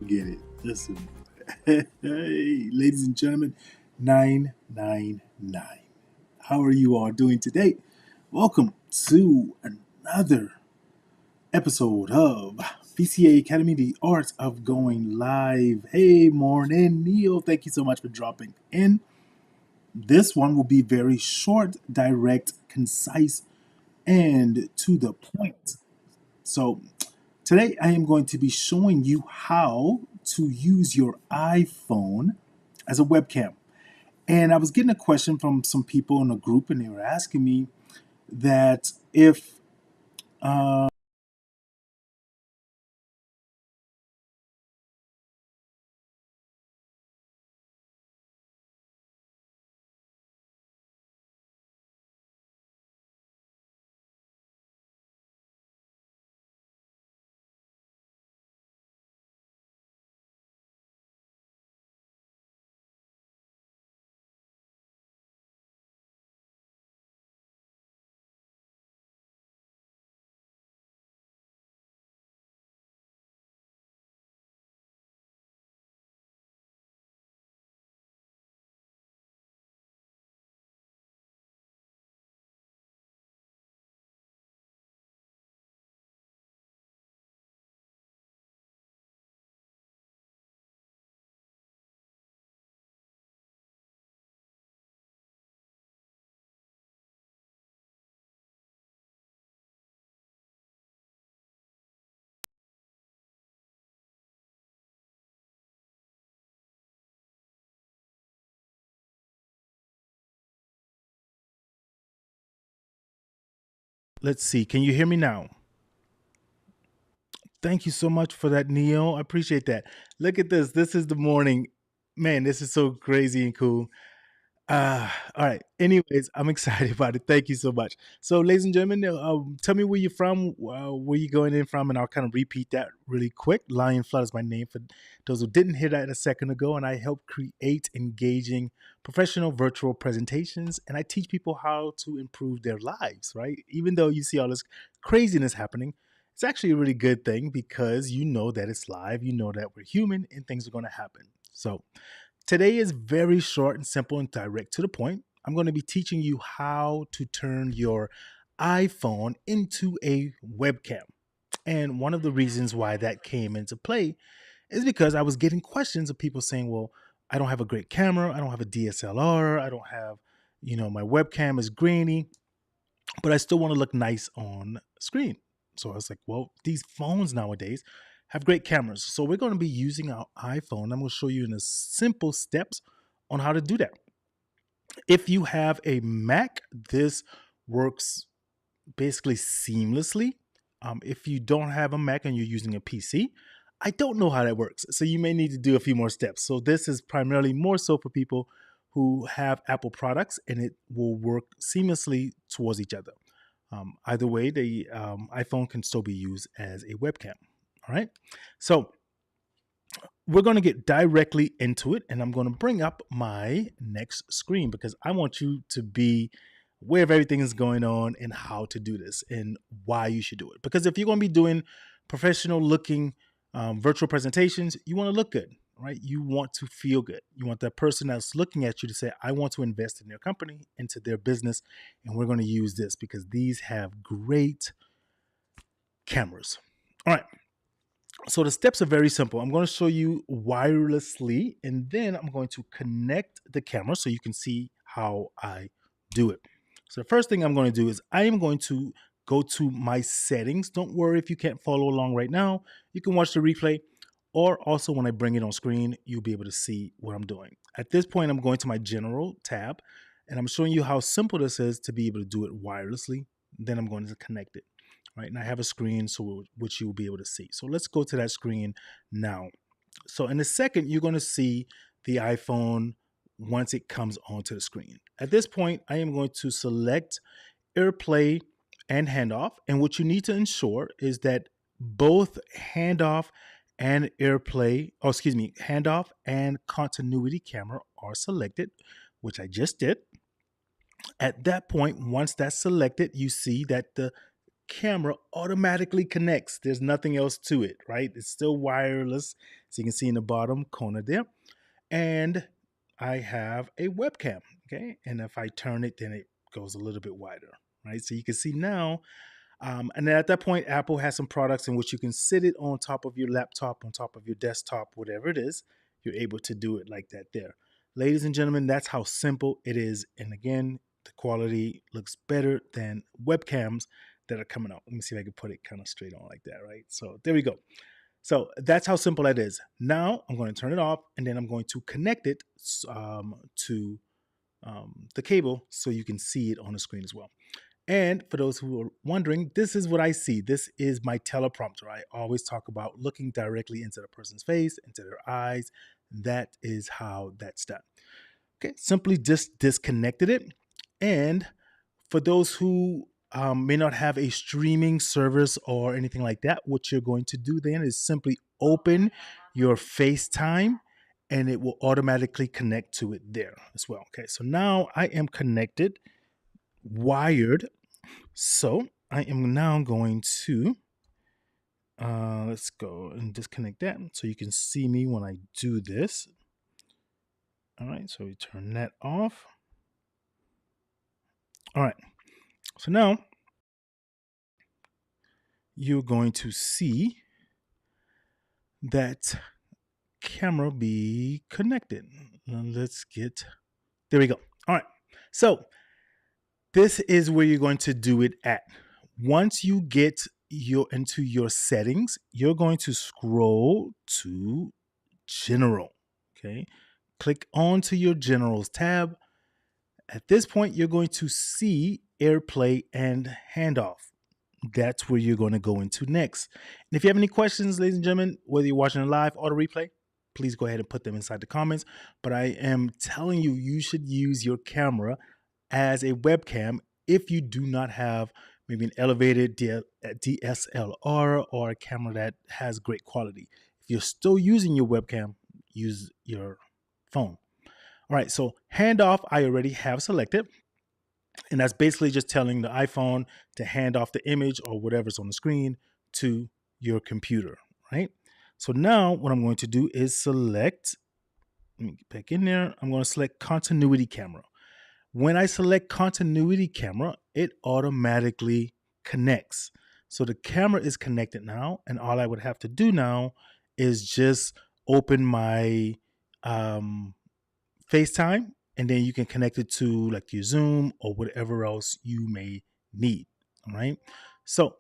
Get it. Listen. Hey, ladies and gentlemen, 999. How are you all doing today? Welcome to another episode of PCA Academy, the art of going live. Hey, morning, Neil. Thank you so much for dropping in. This one will be very short, direct, concise, and to the point. So, today I am going to be showing you how to use your iPhone as a webcam. And I was getting a question from some people in a group, and they were asking me that if let's see, can you hear me now? Thank you so much for that, Neo. I appreciate that. Look at this. This is the morning. Man, this is so crazy and cool. All right. Anyways, I'm excited about it. Thank you so much. So, ladies and gentlemen, tell me where you're from, where you're going in from, and I'll kind of repeat that really quick. Lion Flood is my name for those who didn't hear that a second ago, and I help create engaging professional virtual presentations, and I teach people how to improve their lives, right? Even though you see all this craziness happening, it's actually a really good thing because you know that it's live, you know that we're human, and things are going to happen. So, today is very short and simple and direct to the point. I'm going to be teaching you how to turn your iPhone into a webcam. And one of the reasons why that came into play is because I was getting questions of people saying, well, I don't have a great camera. I don't have a DSLR. I don't have, my webcam is grainy, but I still want to look nice on screen. So I was like, well, these phones nowadays have great cameras. So we're going to be using our iPhone. I'm going to show you in the simple steps on how to do that. If you have a Mac, this works basically seamlessly. If you don't have a Mac and you're using a PC, I don't know how that works. So you may need to do a few more steps. So this is primarily more so for people who have Apple products and it will work seamlessly towards each other. Either way, the iPhone can still be used as a webcam. All right. So we're going to get directly into it, and I'm going to bring up my next screen because I want you to be aware of everything that's going on and how to do this and why you should do it. Because if you're going to be doing professional looking virtual presentations, you want to look good, right? You want to feel good. You want that person that's looking at you to say, I want to invest in their company, into their business, and we're going to use this because these have great cameras. All right. So the steps are very simple. I'm going to show you wirelessly, and then I'm going to connect the camera so you can see how I do it. So the first thing I'm going to do is I am going to go to my settings. Don't worry if you can't follow along right now. You can watch the replay, or also when I bring it on screen, you'll be able to see what I'm doing. At this point, I'm going to my general tab, and I'm showing you how simple this is to be able to do it wirelessly. Then I'm going to connect it, right? And I have a screen so which you will be able to see. So let's go to that screen now. So in a second, you're going to see the iPhone once it comes onto the screen. At this point, I am going to select AirPlay and handoff. And what you need to ensure is that both handoff and AirPlay, oh, excuse me, handoff and continuity camera are selected, which I just did. At that point, once that's selected, you see that the camera automatically connects. There's nothing else to it, right? It's still wireless. So you can see in the bottom corner there. And I have a webcam, okay? And if I turn it, then it goes a little bit wider, right? So you can see now, and then at that point, Apple has some products in which you can sit it on top of your laptop, on top of your desktop, whatever it is. You're able to do it like that there. Ladies and gentlemen, that's how simple it is. And again, the quality looks better than webcams that are coming out. Let me see if I can put it kind of straight on like that, right? So there we go. So that's how simple that is. Now I'm going to turn it off and then I'm going to connect it to the cable so you can see it on the screen as well. And for those who are wondering, this is what I see. This is my teleprompter. I always talk about looking directly into the person's face, into their eyes. That is how that's done. Okay, simply just disconnected it. And for those who may not have a streaming service or anything like that, what you're going to do then is simply open your FaceTime and it will automatically connect to it there as well. Okay, so now I am connected, wired. So I am now going to, let's go and disconnect that so you can see me when I do this. All right, so we turn that off. All right, so now you're going to see that camera be connected. Now let's get, there we go. All right, so this is where you're going to do it at. Once you get into your settings, you're going to scroll to general. Okay, click onto your generals tab. At this point, you're going to see AirPlay and handoff. That's where you're going to go into next. And if you have any questions, ladies and gentlemen, whether you're watching a live or the replay, please go ahead and put them inside the comments. But I am telling you, you should use your camera as a webcam if you do not have maybe an elevated DSLR or a camera that has great quality. If you're still using your webcam, use your phone. All right, so handoff I already have selected. And that's basically just telling the iPhone to hand off the image or whatever's on the screen to your computer, right? So now what I'm going to do is select, let me get back in there. I'm going to select continuity camera. When I select continuity camera, it automatically connects. So the camera is connected now, and all I would have to do now is just open my FaceTime, and then you can connect it to like your Zoom or whatever else you may need. All right. So,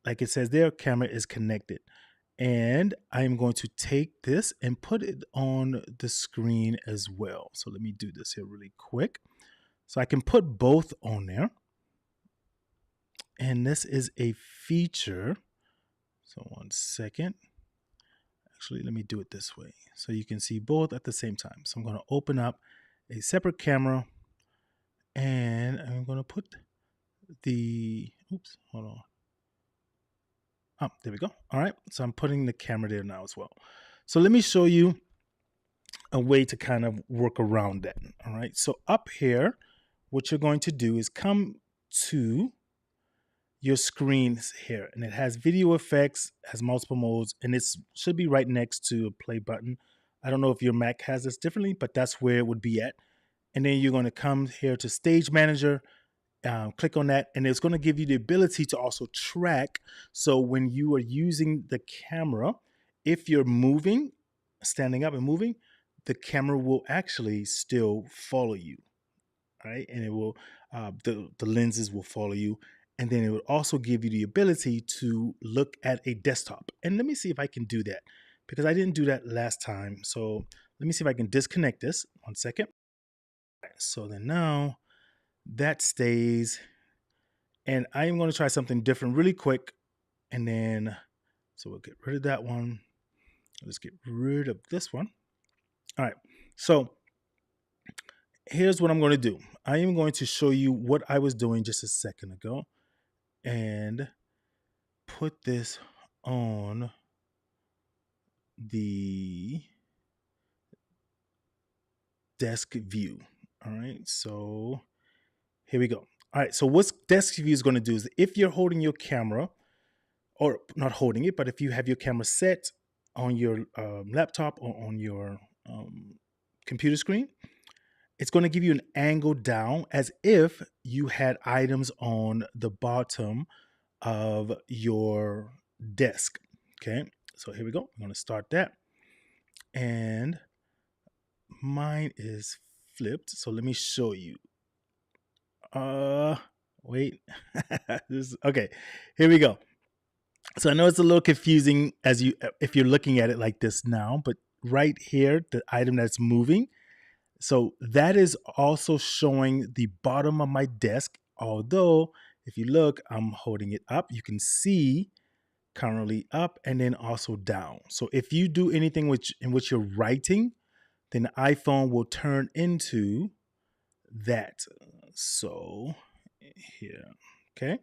like it says there, camera is connected. And I am going to take this and put it on the screen as well. So let me do this here really quick. So I can put both on there. And this is a feature. So 1 second. Actually, let me do it this way so you can see both at the same time. So I'm going to open up a separate camera and I'm going to put the, oops, hold on. Oh, there we go. All right. So I'm putting the camera there now as well. So let me show you a way to kind of work around that. All right. So up here, what you're going to do is come to your screens here, and it has video effects, has multiple modes, and it should be right next to a play button. I don't know if your Mac has this differently, but that's where it would be at. And then you're going to come here to Stage Manager, click on that, and it's going to give you the ability to also track. So when you are using the camera, if you're moving, standing up and moving, the camera will actually still follow you, right? And it will, the lenses will follow you. And then it will also give you the ability to look at a desktop. And let me see if I can do that because I didn't do that last time. So let me see if I can disconnect this. 1 second. So then now that stays. And I am going to try something different really quick. And then, so we'll get rid of that one. Let's get rid of this one. All right. So here's what I'm going to do. I am going to show you what I was doing just a second ago and put this on the desk view. All right. So here we go. All right. So what desk view is going to do is if you're holding your camera, or not holding it, but if you have your camera set on your laptop or on your um, computer screen, it's going to give you an angle down as if you had items on the bottom of your desk. Okay. So here we go. I'm going to start that. And mine is flipped. So let me show you. Uh wait. This okay. Here we go. So I know it's a little confusing as you if you're looking at it like this now, but right here, the item that's moving, so that is also showing the bottom of my desk. Although, if you look, I'm holding it up. You can see currently up and then also down. So if you do anything which in which you're writing, then the iPhone will turn into that. So here, okay.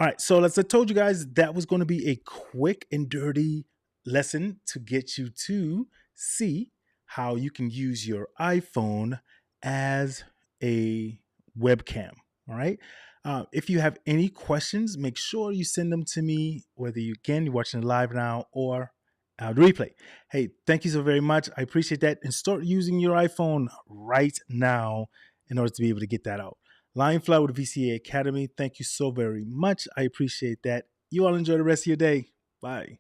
All right, so as I told you guys, that was going to be a quick and dirty lesson to get you to see how you can use your iPhone as a webcam. All right. If you have any questions, make sure you send them to me, whether you're watching it live now or the replay. Hey, thank you so very much. I appreciate that. And start using your iPhone right now in order to be able to get that out. Lionfly with VCA Academy. Thank you so very much. I appreciate that. You all enjoy the rest of your day. Bye.